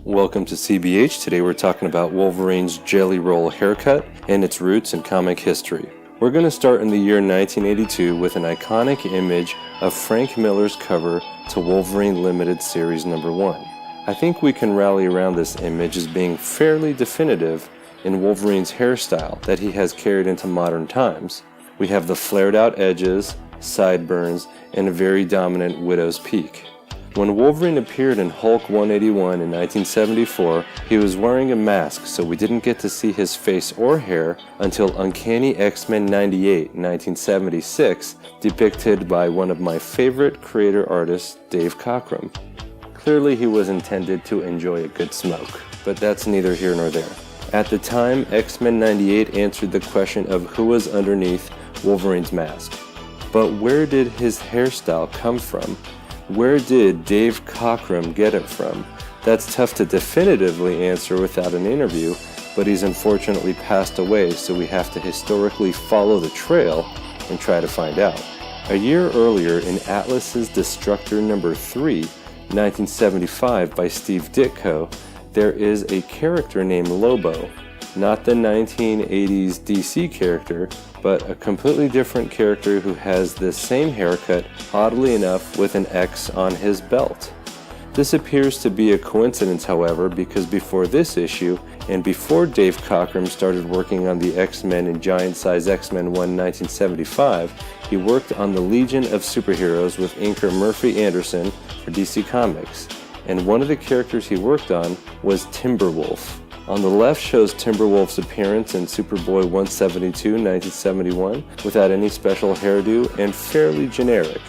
Welcome to CBH. Today we're talking about Wolverine's Jelly Roll haircut and its roots in comic history. We're going to start in the year 1982 with an iconic image of Frank Miller's cover to Wolverine Limited Series number 1. I think we can rally around this image as being fairly definitive in Wolverine's hairstyle that he has carried into modern times. We have the flared out edges, sideburns, and a very dominant widow's peak. When Wolverine appeared in Hulk 181 in 1974, he was wearing a mask, so we didn't get to see his face or hair until Uncanny X-Men 98 in 1976, depicted by one of my favorite creator artists, Dave Cockrum. Clearly he was intended to enjoy a good smoke, but that's neither here nor there. At the time, X-Men 98 answered the question of who was underneath Wolverine's mask. But where did his hairstyle come from? Where did Dave Cockrum get it from? That's tough to definitively answer without an interview, but he's unfortunately passed away, so we have to historically follow the trail and try to find out. A year earlier, in Atlas's Destructor number 3, 1975 by Steve Ditko, there is a character named Lobo. Not the 1980s DC character, but a completely different character who has the same haircut, oddly enough, with an X on his belt. This appears to be a coincidence, however, because before this issue, and before Dave Cockrum started working on the X-Men and Giant Size X-Men 1 1975, he worked on the Legion of Superheroes with inker Murphy Anderson for DC Comics, and one of the characters he worked on was Timberwolf. On the left shows Timberwolf's appearance in Superboy 172 1971 without any special hairdo and fairly generic.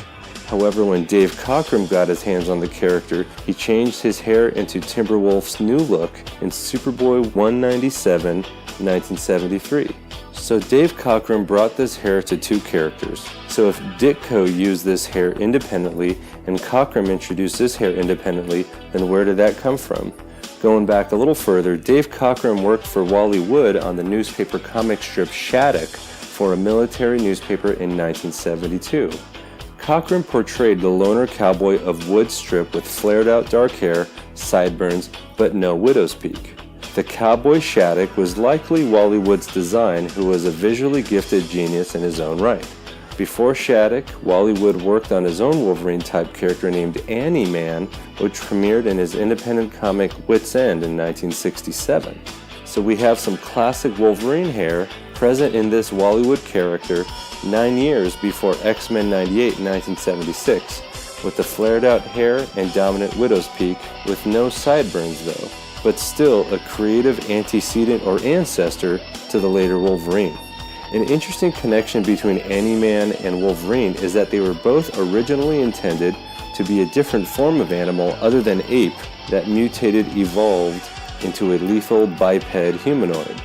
However, when Dave Cockrum got his hands on the character, he changed his hair into Timberwolf's new look in Superboy 197 1973. So Dave Cockrum brought this hair to two characters. So if Ditko used this hair independently and Cockrum introduced this hair independently, then where did that come from? Going back a little further, Dave Cockrum worked for Wally Wood on the newspaper comic strip Shattuck for a military newspaper in 1972. Cockrum portrayed the loner cowboy of Wood's strip with flared out dark hair, sideburns, but no widow's peak. The cowboy Shattuck was likely Wally Wood's design, who was a visually gifted genius in his own right. Before Shattuck, Wally Wood worked on his own Wolverine-type character named Annie-Man, which premiered in his independent comic Wit's End in 1967. So we have some classic Wolverine hair present in this Wally Wood character 9 years before X-Men 98 in 1976, with the flared-out hair and dominant widow's peak, with no sideburns though, but still a creative antecedent or ancestor to the later Wolverine. An interesting connection between Annie-Man and Wolverine is that they were both originally intended to be a different form of animal other than ape that evolved into a lethal biped humanoid.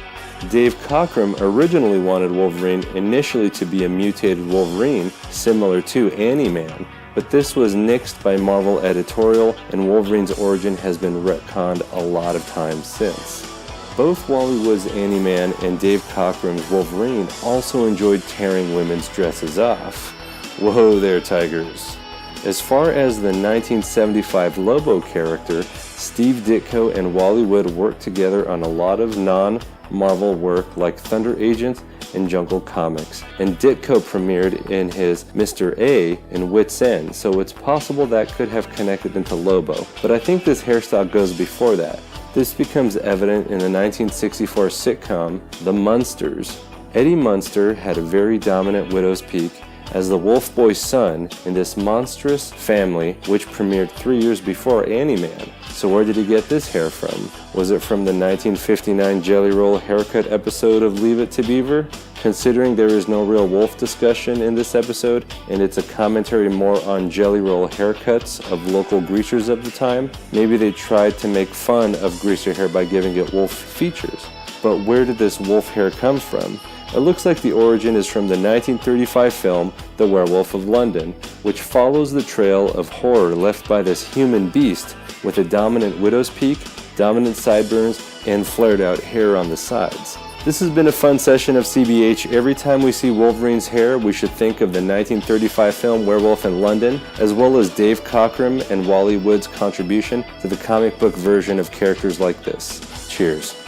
Dave Cockrum originally wanted Wolverine initially to be a mutated Wolverine similar to Annie-Man, but this was nixed by Marvel editorial, and Wolverine's origin has been retconned a lot of times since. Both Wally Wood's Annie-Man and Dave Cockrum's Wolverine also enjoyed tearing women's dresses off. Whoa there, tigers. As far as the 1975 Lobo character, Steve Ditko and Wally Wood worked together on a lot of non-Marvel work like Thunder Agent and Jungle Comics, and Ditko premiered in his Mr. A in Wit's End, so it's possible that could have connected into Lobo, but I think this hairstyle goes before that. This becomes evident in the 1964 sitcom The Munsters. Eddie Munster had a very dominant widow's peak as the Wolf Boy's son in this monstrous family, which premiered 3 years before Annie-Man. So where did he get this hair from? Was it from the 1959 Jelly Roll haircut episode of Leave It To Beaver? Considering there is no real wolf discussion in this episode, and it's a commentary more on Jelly Roll haircuts of local greasers of the time, maybe they tried to make fun of greaser hair by giving it wolf features. But where did this wolf hair come from? It looks like the origin is from the 1935 film The Werewolf of London, which follows the trail of horror left by this human beast with a dominant widow's peak, dominant sideburns, and flared out hair on the sides. This has been a fun session of CBH. Every time we see Wolverine's hair, we should think of the 1935 film Werewolf in London, as well as Dave Cockrum and Wally Wood's contribution to the comic book version of characters like this. Cheers.